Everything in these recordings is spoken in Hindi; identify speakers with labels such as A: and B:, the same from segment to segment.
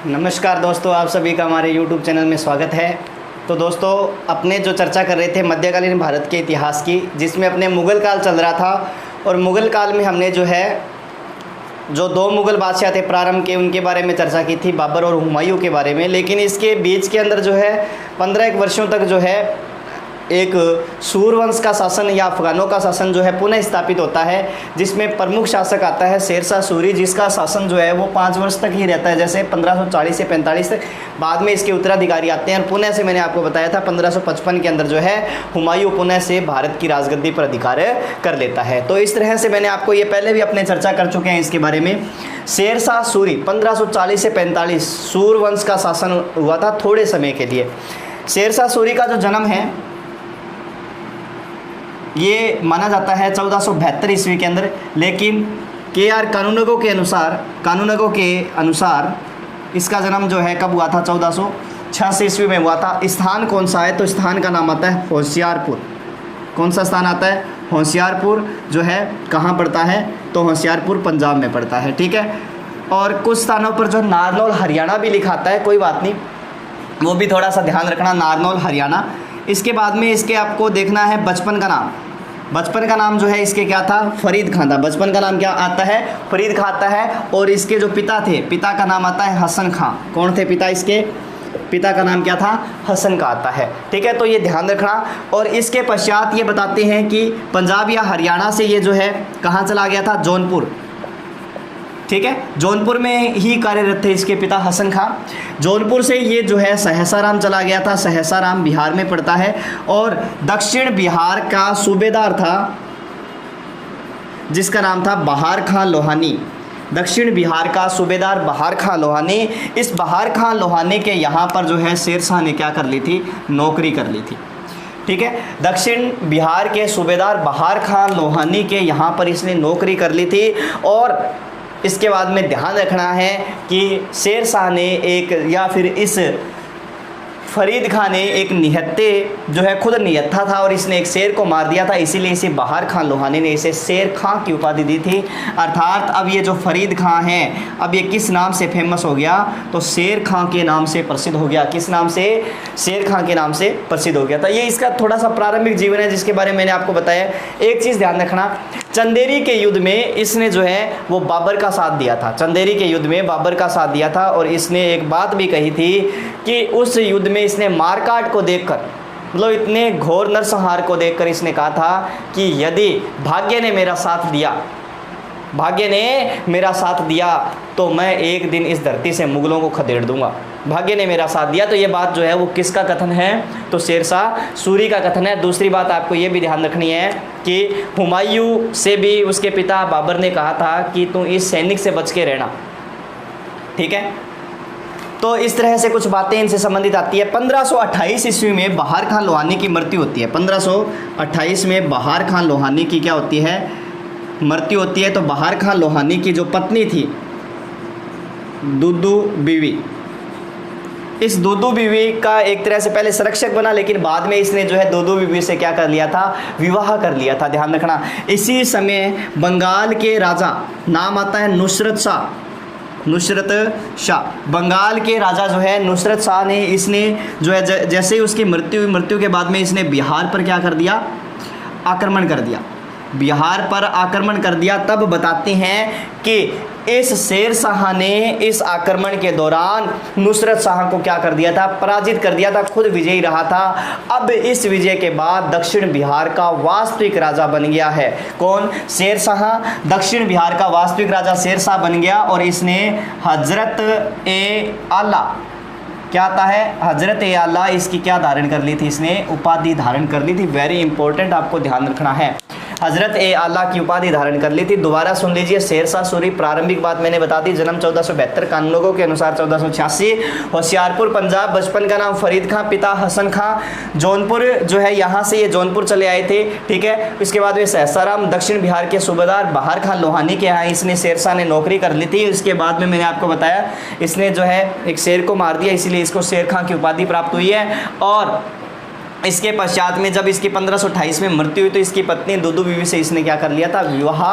A: नमस्कार दोस्तों, आप सभी का हमारे YouTube चैनल में स्वागत है। तो दोस्तों, अपने जो चर्चा कर रहे थे मध्यकालीन भारत के इतिहास की, जिसमें अपने मुग़ल काल चल रहा था। और मुग़ल काल में हमने जो दो मुग़ल बादशाह थे प्रारंभ के, उनके बारे में चर्चा की थी, बाबर और हुमायूं के बारे में। लेकिन इसके बीच के अंदर 15 वर्षों तक एक सूरवंश का शासन या अफ़गानों का शासन पुनः स्थापित होता है, जिसमें प्रमुख शासक आता है शेरशाह सूरी, जिसका शासन वो 5 वर्ष तक ही रहता है, जैसे 1540 से 45 तक। बाद में इसके उत्तराधिकारी आते हैं और पुनः से मैंने आपको बताया था 1555 के अंदर हुमायूं पुनः से भारत की राजगद्दी पर अधिकार कर लेता है। तो इस तरह से मैंने आपको ये पहले भी अपने चर्चा कर चुके हैं इसके बारे में। शेरशाह सूरी 1540 से 45 सूरवंश का शासन हुआ था थोड़े समय के लिए। शेरशाह सूरी का जो जन्म है ये माना जाता है 1472 ईस्वी के अंदर, लेकिन KR कानूनगो के अनुसार इसका जन्म कब हुआ था? 1486 ईस्वी में हुआ था। स्थान कौन सा है? तो स्थान का नाम आता है होशियारपुर। कौन सा स्थान आता है? होशियारपुर। कहाँ पड़ता है? तो होशियारपुर पंजाब में पड़ता है। ठीक है। और कुछ स्थानों पर नारनौल हरियाणा भी लिखा आता है, कोई बात नहीं, वो भी थोड़ा सा ध्यान रखना, नारनौल हरियाणा। इसके बाद में इसके आपको देखना है बचपन का नाम। बचपन का नाम इसके क्या था? फरीद खां था। बचपन का नाम क्या आता है? फरीद खां आता है। और इसके जो पिता थे, पिता का नाम आता है हसन खां। कौन थे पिता इसके? पिता का नाम क्या था? हसन का आता है। ठीक है, तो ये ध्यान रखना। और इसके पश्चात ये बताते हैं कि पंजाब या हरियाणा से ये कहाँ चला गया था? जौनपुर। ठीक है, जौनपुर में ही कार्यरत थे इसके पिता हसन खां। जौनपुर से ये सहसाराम चला गया था। सहसाराम बिहार में पड़ता है। और दक्षिण बिहार का सूबेदार था जिसका नाम था बहार खां लोहानी। दक्षिण बिहार का सूबेदार बहार खां लोहानी। इस बहार खां लोहानी के यहाँ पर शेरशाह ने क्या कर ली थी? नौकरी कर ली थी। ठीक है, दक्षिण बिहार के सूबेदार बहार खां लोहानी के यहाँ पर इसने नौकरी कर ली थी। और इसके बाद में ध्यान रखना है कि शेरशाह ने या फिर इस फरीद खां ने एक निहत्ते खुद निहत्था था और इसने एक शेर को मार दिया था, इसीलिए इसे बहार खां लोहानी ने इसे शेर खां की उपाधि दी थी। अर्थात अब ये जो फरीद खां है, अब ये किस नाम से फेमस हो गया? तो शेर खां के नाम से प्रसिद्ध हो गया। किस नाम से? शेर खां के नाम से प्रसिद्ध हो गया था। ये इसका थोड़ा सा प्रारंभिक जीवन है, जिसके बारे में मैंने आपको बताया। एक चीज़ ध्यान रखना, चंदेरी के युद्ध में इसने वो बाबर का साथ दिया था। चंदेरी के युद्ध में बाबर का साथ दिया था। और इसने एक बात भी कही थी कि उस युद्ध में इसने मारकाट को देखकर, मतलब इतने घोर नरसंहार को देखकर इसने कहा था कि यदि भाग्य ने मेरा साथ दिया तो मैं एक दिन इस धरती से मुगलों को खदेड़ दूंगा। भाग्य ने मेरा साथ दिया। तो ये बात वो किसका कथन है? तो शेरशाह सूरी का कथन है। दूसरी बात आपको ये भी ध्यान रखनी है कि हुमायूं से भी उसके पिता बाबर ने कहा था कि तू इस सैनिक से बच के रहना। ठीक है, तो इस तरह से कुछ बातें इनसे संबंधित आती है। 1528 ईस्वी में बहार खां लोहानी की मृत्यु होती है। 1528 में बहार खां लोहानी की क्या होती है? मृत्यु होती है। तो बहार खां लोहानी की जो पत्नी थी दुदू बीवी, इस दुदू बीवी का एक तरह से पहले संरक्षक बना, लेकिन बाद में इसने दुदू बीवी से क्या कर लिया था? विवाह कर लिया था। ध्यान रखना। इसी समय बंगाल के राजा, नाम आता है नुसरत शाह। बंगाल के राजा नुसरत शाह ने इसने जैसे ही उसकी मृत्यु के बाद में इसने बिहार पर क्या कर दिया? आक्रमण कर दिया। बिहार पर आक्रमण कर दिया। तब बताते हैं कि इस शेरशाह ने इस आक्रमण के दौरान नुसरत शाह को क्या कर दिया था? पराजित कर दिया था। खुद विजयी रहा था। अब इस विजय के बाद दक्षिण बिहार का वास्तविक राजा बन गया है। कौन? शेरशाह। दक्षिण बिहार का वास्तविक राजा शेरशाह बन गया। और इसने हजरत-ए-आला, क्या आता है? हजरत-ए-आला इसकी क्या धारण कर ली थी? इसने उपाधि धारण कर ली थी। वेरी इंपॉर्टेंट, आपको ध्यान रखना है। हजरत-ए-आला की उपाधि धारण कर ली थी। दोबारा सुन लीजिए। शेरशाह सूरी, प्रारंभिक बात मैंने बता दी, जन्म 1472, कानूनगो के अनुसार 1486, होशियारपुर पंजाब। बचपन का नाम फरीद खां, पिता हसन खां। जौनपुर यहाँ से ये जौनपुर चले आए थे। ठीक है, इसके बाद वे सहसाराम दक्षिण बिहार के सूबेदार बहार खां लोहानी के यहाँ इसने शेरशाह ने नौकरी कर ली थी। इसके बाद में मैंने आपको बताया इसने एक शेर को मार दिया, इसीलिए इसको शेर खां की उपाधि प्राप्त हुई है। और इसके पश्चात में जब इसकी 1528 में मृत्यु हुई तो इसकी पत्नी दुदु बीवी से इसने क्या कर लिया था, विवाह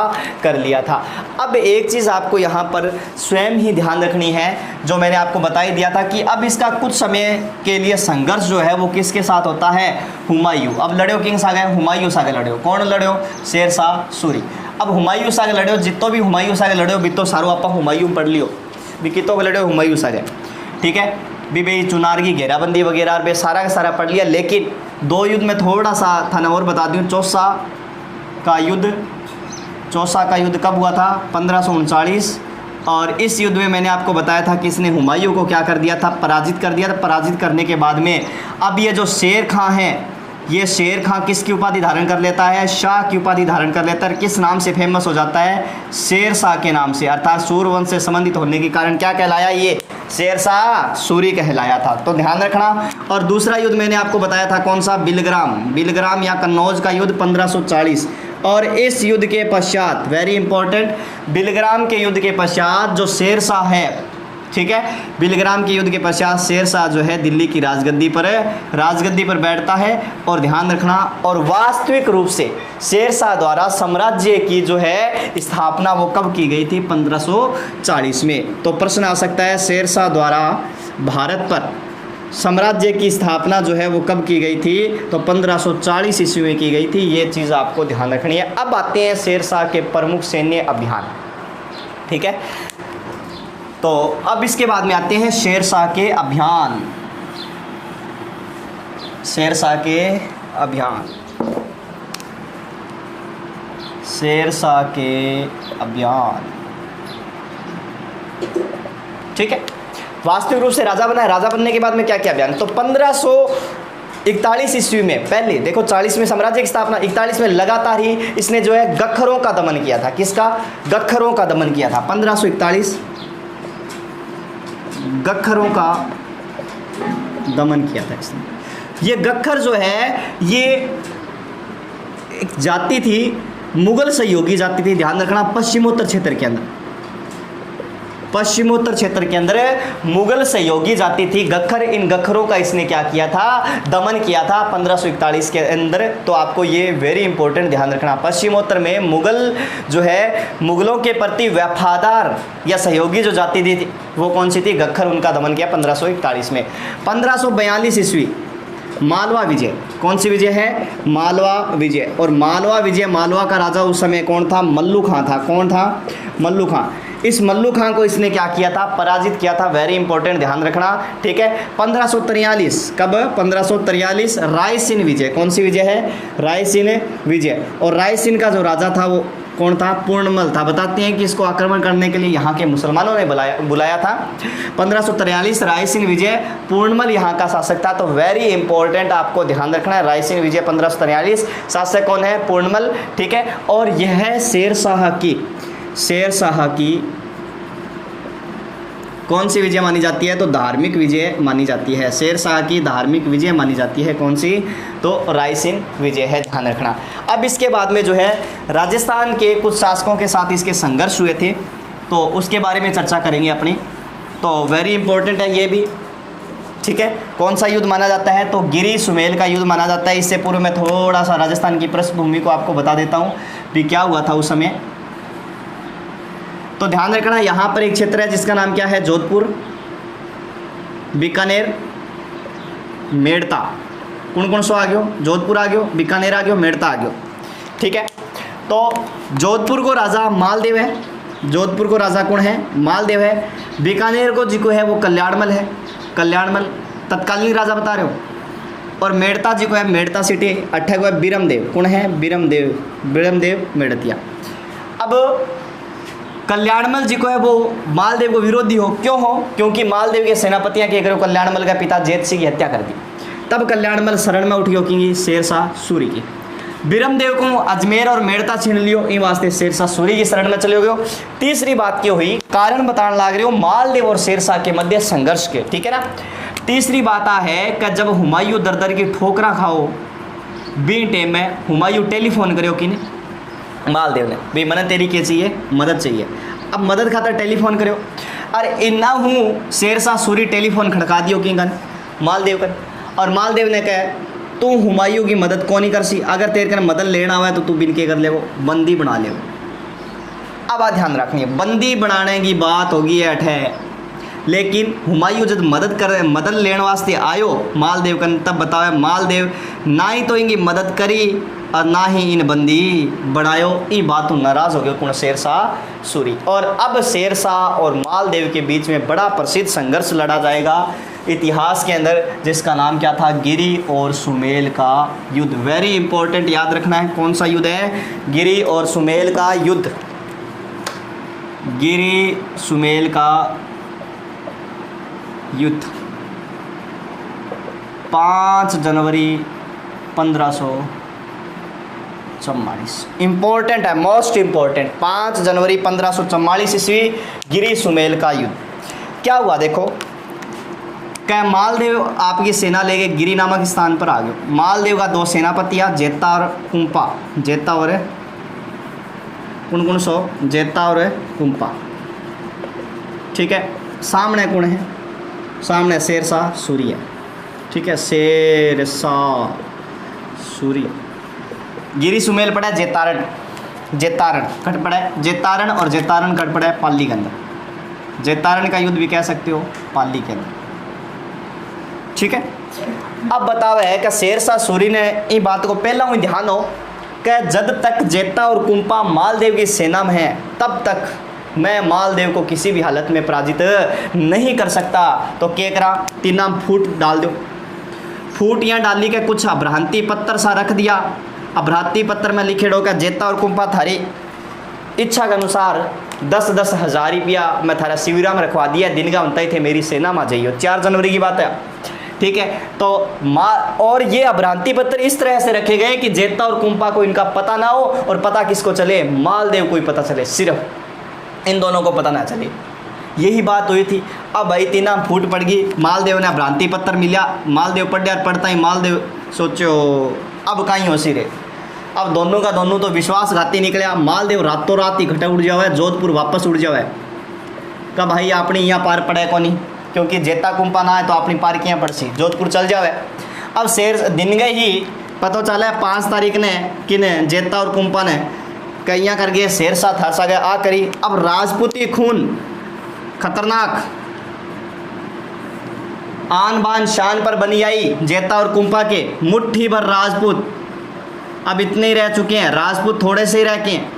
A: कर लिया था। अब एक चीज़ आपको यहाँ पर स्वयं ही ध्यान रखनी है, जो मैंने आपको बता ही दिया था कि अब इसका कुछ समय के लिए संघर्ष जो है वो किसके साथ होता है, हुमायूं। अब लड़े हो किंग्स आ गए, हुमायूं से आगे लड़े हो, कौन लड़े हो, शेर शाह सूरी। अब हुमायूं से आगे लड़े हो, जितो भी हुमायूं से आगे लड़े हो बितो सारो आप हुमायूं पढ़ लियो, बिकितो लड़े हो हुमायूं से आगे, ठीक है भी भाई चुनार की घेराबंदी वगैरह बे सारा का सारा पढ़ लिया। लेकिन दो युद्ध में थोड़ा सा था ना और बता दूँ, चौसा का युद्ध कब हुआ था, 1539। और इस युद्ध में मैंने आपको बताया था कि इसने हुमायूं को क्या कर दिया था, पराजित कर दिया था। पराजित करने के बाद में अब ये जो शेर खां है, ये शेर खां किसकी उपाधि धारण कर लेता है, शाह की उपाधि धारण कर लेता है। किस नाम से फेमस हो जाता है, शेर शाह के नाम से, अर्थात सूर्यवंश से संबंधित होने के कारण क्या कहलाया, ये शेर शाह सूरी कहलाया था, तो ध्यान रखना। और दूसरा युद्ध मैंने आपको बताया था कौन सा, बिलग्राम या कन्नौज का युद्ध 1540। और इस युद्ध के पश्चात, वेरी इंपॉर्टेंट, बिलग्राम के युद्ध के पश्चात जो शेर शाह है, ठीक है, बिलग्राम के युद्ध के पश्चात शेर शाह जो है दिल्ली की राजगद्दी पर बैठता है। और ध्यान रखना, और वास्तविक रूप से शेर शाह द्वारा साम्राज्य की जो है स्थापना वो कब की गई थी, 1540 में। तो प्रश्न आ सकता है शेर शाह द्वारा भारत पर साम्राज्य की स्थापना जो है वो कब की गई थी, तो 1540 ईस्वी में की गई थी। ये चीज़ आपको ध्यान रखनी है। अब आते हैं शेर शाह के प्रमुख सैन्य अभियान, ठीक है। तो अब इसके बाद में आते हैं शेर शाह के अभियान। शेर शाह के अभियान, शेर शाह के अभियान, ठीक है। वास्तविक रूप से राजा बना है। राजा बनने के बाद में क्या क्या अभियान, तो 1541 ईस्वी में, पहले देखो 40 में साम्राज्य की स्थापना, 41 में लगातार ही इसने जो है गख्खरों का दमन किया था। किसका, गख्खरों का दमन किया था। 1541 गख्खरों का दमन किया था इसने। ये गख्खर जो है ये एक जाति थी, मुगल सहयोगी जाति थी। ध्यान रखना, पश्चिमोत्तर क्षेत्र के अंदर मुगल सहयोगी जाति थी गख्खर। इन गख्खरों का इसने क्या किया था, दमन किया था 1541 के अंदर। तो आपको ये वेरी इंपॉर्टेंट ध्यान रखना, पश्चिमोत्तर में मुगल जो है मुगलों के प्रति वफादार या सहयोगी जो जाति थी वो कौन सी थी, गख्खर। उनका दमन किया 1541 में। 1542 ईस्वी मालवा विजय, कौन सी विजय है, मालवा विजय। और मालवा विजय, मालवा का राजा उस समय कौन था, मल्लू खां था। कौन था, मल्लू खां। इस मल्लू खां को इसने क्या किया था, पराजित किया था। वेरी इंपॉर्टेंट ध्यान रखना, ठीक है। 1543, कब, 1543 रायसीन विजय। कौन सी विजय है, रायसीन विजय। और रायसीन का जो राजा था वो कौन था, पूर्णमल था। बताते हैं कि इसको आक्रमण करने के लिए यहाँ के मुसलमानों ने बुलाया था। 1543 रायसीन विजय, पूर्णमल यहाँ का शासक था। तो वेरी इंपॉर्टेंट आपको ध्यान रखना है, रायसीन विजय 1543, शासक कौन है, पूर्णमल, ठीक है। और यह है शेर शाह की कौन सी विजय मानी जाती है, तो धार्मिक विजय मानी जाती है। शेर शाह की धार्मिक विजय मानी जाती है, कौन सी, तो रायसीन विजय है, ध्यान रखना। अब इसके बाद में जो है राजस्थान के कुछ शासकों के साथ इसके संघर्ष हुए थे, तो उसके बारे में चर्चा करेंगे अपनी। तो वेरी इंपॉर्टेंट है ये भी, ठीक है। कौन सा युद्ध माना जाता है, तो गिरी सुमेल का युद्ध माना जाता है। इससे पूर्व मैं थोड़ा सा राजस्थान की पृष्ठभूमि को आपको बता देता हूँ कि क्या हुआ था उस समय। तो ध्यान रखना, यहाँ पर एक क्षेत्र है जिसका नाम क्या है, जोधपुर, बीकानेर, मेड़ता। कौन सो आ गयो, जोधपुर आ गयो, बीकानेर आ गयो, मेड़ता आ गयो, ठीक है। तो जोधपुर को राजा मालदेव है, जोधपुर को राजा कौन है, मालदेव है। बीकानेर को जी को है वो कल्याणमल है, कल्याणमल तत्कालीन राजा बता रहे हो। और मेड़ता जी को है, मेड़ता सिटी अट्ठे को है बीरमदेव। कौन है, बीरमदेव मेड़तिया। अब कल्याणमल जी को है वो मालदेव को विरोधी हो, क्यों हो, क्योंकि मालदेव के सेनापतियां क्या करो, कल्याणमल का पिता जैत सिंह की हत्या कर दी। तब कल्याणमल शरण में उठी होगी शेर शाह सूरी की। बीरमदेव को अजमेर और मेड़ता छीन लियो, इन वास्ते शेर शाह सूरी की शरण में चले गयो। तीसरी बात क्या हुई, कारण बताने लग रहे हो मालदेव और शेर शाह के मध्य संघर्ष के, ठीक है ना। तीसरी बात है कि जब हुमायूं दर की ठोकरा खाओ बी टाइम में हुमायूं टेलीफोन करो कि मालदेव ने, भाई मैंने तेरी क्या चाहिए, मदद चाहिए। अब मदद खातर टेलीफोन करो, अरे इन्ना हूँ शेर शाह सूरी टेलीफोन खड़का दियो कि गन मालदेव कर। और मालदेव ने कहा तू हुमायूं की मदद कौन नहीं कर सी, अगर तेरे कने मदद लेना हुआ है तो तू बिन के कर ले, वो बंदी बना ले। अब बात ध्यान रखनी है, बंदी बनाने की बात होगी अठे, लेकिन हुमायूं जब मदद लेने वास्ते आयो मालदेव कन, तब बताओ मालदेव ना ही तो इनकी मदद करी और ना ही इन बंदी बनायो। ये बात तो नाराज़ हो गया कौन, शेरशाह सूरी। और अब शेरशाह और मालदेव के बीच में बड़ा प्रसिद्ध संघर्ष लड़ा जाएगा इतिहास के अंदर, जिसका नाम क्या था, गिरी और सुमेल का युद्ध। वेरी इंपॉर्टेंट, याद रखना है कौन सा युद्ध है, गिरी और सुमेल का युद्ध। गिरी सुमेल का युद्ध 5 जनवरी 1544। इंपॉर्टेंट है, मोस्ट इंपॉर्टेंट। 5 जनवरी 1544 ईस्वी, गिरी सुमेल का युद्ध। क्या हुआ देखो, क्या मालदेव आपकी सेना लेके गिरी नामक स्थान पर आ गए। मालदेव का 2 सेनापतियाँ, जेता और कुंपा। जेता और कौन सो, जेता और कुंपा, ठीक है। सामने कौन है, सामने शेरशाह सूरी है, ठीक है, शेरशाह सूरी। गिरी सुमेल पड़ा है जेतारण, जेतारण कट पड़ा है, जेतारण और जेतारण कट पड़ा है पाली के अंदर। जेतारण का युद्ध भी कह सकते हो पाली के अंदर, ठीक है। अब बताओ है कि शेरशाह सूरी ने इस बात को पहला हुई ध्यान हो कि जब तक जेता और कुंपा मालदेव की सेना में है तब तक मैं मालदेव को किसी भी हालत में पराजित नहीं कर सकता। तो क्या करा, तीना फूट डाल दो। फूट यहाँ डाली के कुछ अभ्रांति पत्थर सा रख दिया। अभ्रांति पत्थर में लिखे डो का जेता और कुंपा थारी इच्छा के अनुसार 10-10 हज़ार रुपया मैं थारा शिविरा में रखवा दिया, दिन का बनता ही थे मेरी सेना में जाइयो। 4 जनवरी की बात है, ठीक है। तो और ये अभ्रांति पत्र इस तरह से रखे गए कि जेता और कुंपा को इनका पता ना हो, और पता किसको चले, मालदेव को ही पता चले, सिर्फ इन दोनों को पता ना चले। यही बात हुई थी। अब भाई तीना फूट पड़ गई, मालदेव ने अभ्रांति पत्र मिला, मालदेव पढ़ पढ़ता ही मालदेव सोचो अब कहीं हो सिरे। अब दोनों का दोनों तो विश्वासघाती निकला। मालदेव रातों रात ही घटा उड़ जावे, जोधपुर वापस उड़ जावे। कब भाई अपनी यहाँ पार पड़े को नहीं, क्योंकि जेता कुंपा ना है तो अपनी पार किया पड़सी, जोधपुर चल जावे। अब शेर दिन गए ही पता चला 5 तारीख ने किने जेता और कुंपा ने कहियाँ कर गए, शेरशाह था सा गया आ करी। अब राजपूती खून खतरनाक आन बान शान पर बनी आई जेता और कुंपा के, मुट्ठी भर राजपूत अब इतने ही रह चुके हैं, राजपूत थोड़े से ही रह के हैं।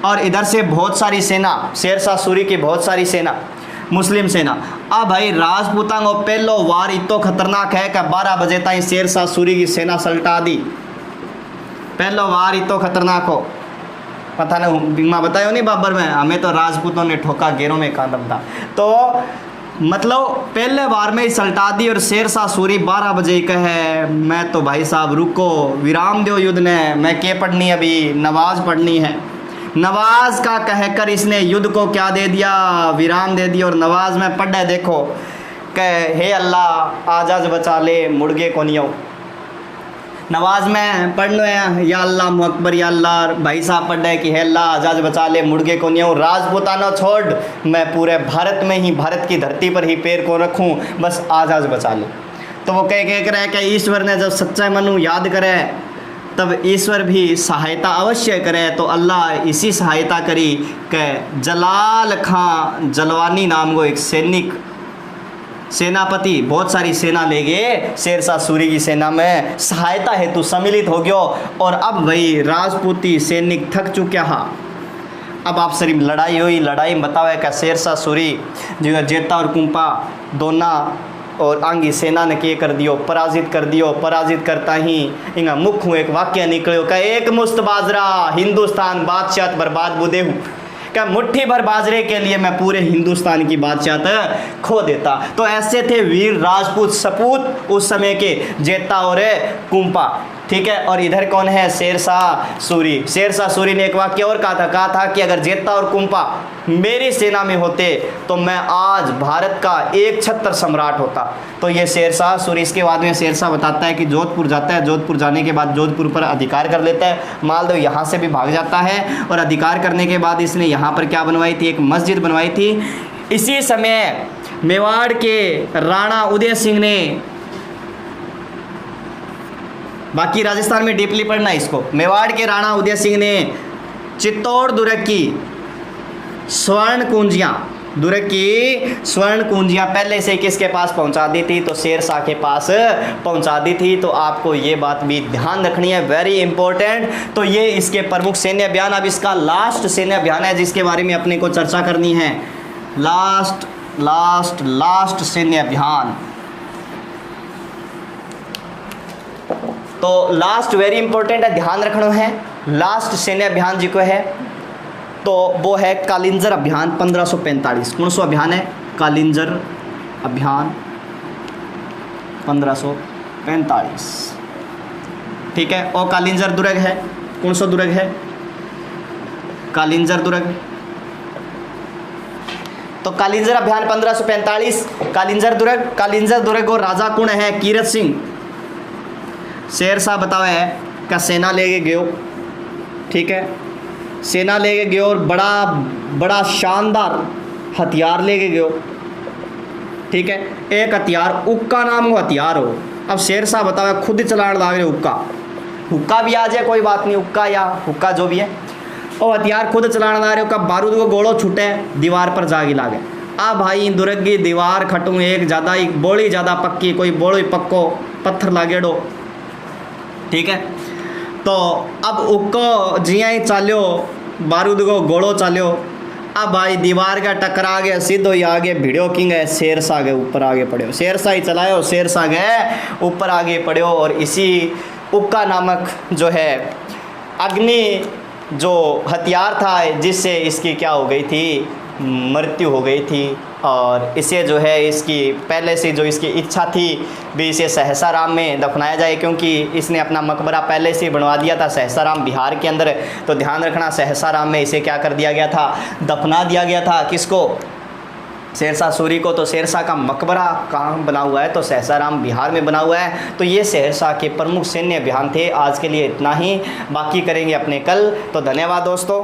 A: और इधर से बहुत सारी सेना, शेरशाह सूरी की बहुत सारी सेना, मुस्लिम सेना। अब भाई राजपूतां को पहलो वार इतो खतरनाक है कि 12 बजे तक शेरशाह सूरी की सेना सल्टा दी। पहलो वार इतो खतरनाक हो, पता नहीं मैं बताया नहीं बाबर में, हमें तो राजपूतों ने ठोका, गेरों में कांदम था। तो मतलब पहले बार में ही सल्टा दी। और शेरशाह सूरी 12 बजे कहे मैं तो भाई साहब रुको, विराम दो युद्ध ने, मैं क्या पढ़नी अभी, नमाज पढ़नी है। नवाज का कहकर इसने युद्ध को क्या दे दिया, विराम दे दिया। और नवाज में पढ़े देखो कह हे अल्लाह आजाज बचा ले, मुर्गे को नहीं हो। नवाज में पढ़ना है या अल्लाह अकबर या अल्लाह, भाई साहब पढ़ रहे कि हे अल्लाह आजाज बचा ले, मुर्गे को नहीं हो। राजपूताना छोड़, मैं पूरे भारत में ही, भारत की धरती पर ही पैर को रखूं, बस आजाज बचा ले। तो वो कह रहे कि ईश्वर ने जब सच्चा मनु याद करे तब ईश्वर भी सहायता अवश्य करे। तो अल्लाह इसी सहायता करी कि जलाल खां जलवानी नाम को एक सैनिक सेनापति बहुत सारी सेना ले गए शेरशाह सूरी की सेना में, सहायता हेतु सम्मिलित हो गयो। और अब वही राजपूती सैनिक थक चुका हा। अब आप सरी लड़ाई हुई, लड़ाई बतावे का शेरशाह सूरी जो जेता और कुंपा दोना और आंगी सेना ने के कर दियो, पराजित कर दियो। पराजित करता ही इंगा मुख हूँ एक वाक्य निकलो का एक मुस्त बाजरा हिंदुस्तान बादशाह बर्बाद बुदे हूँ, क्या मुट्ठी भर बाजरे के लिए मैं पूरे हिंदुस्तान की बादशाहत खो देता। तो ऐसे थे वीर राजपूत सपूत उस समय के जेता और कुंपा, ठीक है। और इधर कौन है, शेरशाह सूरी। शेरशाह सूरी ने एक वाक्य और कहा था कि अगर जेता और कुंपा मेरी सेना में होते तो मैं आज भारत का एक छत्र सम्राट होता। तो ये शेरशाह सूरी। इसके बाद में शेरशाह बताता है कि जोधपुर जाता है, जोधपुर जाने के बाद जोधपुर पर अधिकार कर लेता है। मालदेव यहाँ से भी भाग जाता है और अधिकार करने के बाद इसने यहाँ पर क्या बनवाई थी, एक मस्जिद बनवाई थी। इसी समय मेवाड़ के राणा उदय सिंह ने बाकी राजस्थान में डीपली पढ़ना है इसको। मेवाड़ के राणा उदय सिंह ने चित्तौड़ दुर्ग की स्वर्ण कुंजियाँ, दुर्ग की स्वर्ण कुंजियाँ पहले से किसके पास पहुंचा दी थी? तो शेरशाह के पास पहुंचा दी थी। तो आपको ये बात भी ध्यान रखनी है, वेरी इंपॉर्टेंट। तो ये इसके प्रमुख सैन्य अभियान। अब इसका लास्ट सैन्य अभियान है जिसके बारे में अपने को चर्चा करनी है। लास्ट सैन्य अभियान। तो लास्ट वेरी इंपॉर्टेंट है, ध्यान रखना है। लास्ट सैन्य अभियान जी को है तो वो है कालिंजर अभियान 1545। कौन सा अभियान है? कालिंजर अभियान 1545, ठीक है। और कालिंजर दुर्ग है, कौन सा दुर्ग है? कालिंजर दुर्ग। तो कालिंजर अभियान 1545, कालिंजर दुर्ग और राजा कौन है? कीरत सिंह। शेरशाह बताओ है का सेना लेके गयो, ठीक है, सेना लेके गयो और बड़ा शानदार हथियार लेके गयो, ठीक है। एक हथियार उक्का नाम का हथियार हो। अब शेरशाह बताओ खुद ही चलाने लग रहे हुक्का भी आ जाए कोई बात नहीं, उक्का या हुक्का जो भी है, और हथियार खुद चलाने लग रहे हो। कब बारूद को गोलो छूटे दीवार पर जागी लागे। अब भाई दुर्ग की दीवार खटू एक ज़्यादा ही बोली ज़्यादा पक्की, कोई बोलो पक्को पत्थर लागेड़ो, ठीक है। तो अब उक्को जिया ही चाल्यो, बारूद को गोलो चाल्यो। अब भाई दीवार का टकरा गया, सीधो ही आगे भिड़ो किंग है शेरशाह के ऊपर आगे पड़े। शेरशाह ही चलायो, शेरशाह गए ऊपर आगे पड़े। और इसी उक्का नामक जो है अग्नि जो हथियार था जिससे इसकी क्या हो गई थी? मृत्यु हो गई थी। और इसे जो है इसकी पहले से जो इसकी इच्छा थी भी इसे सहसाराम में दफनाया जाए, क्योंकि इसने अपना मकबरा पहले से बनवा दिया था सहसाराम बिहार के अंदर। तो ध्यान रखना सहसाराम में इसे क्या कर दिया गया था? दफना दिया गया था। किसको? शेरशाह सूरी को। तो शेरशाह का मकबरा कहाँ बना हुआ है? तो सहसाराम बिहार में बना हुआ है। तो ये शेरशाह के प्रमुख सैन्य अभियान थे। आज के लिए इतना ही, बाकी करेंगे अपने कल। तो धन्यवाद दोस्तों।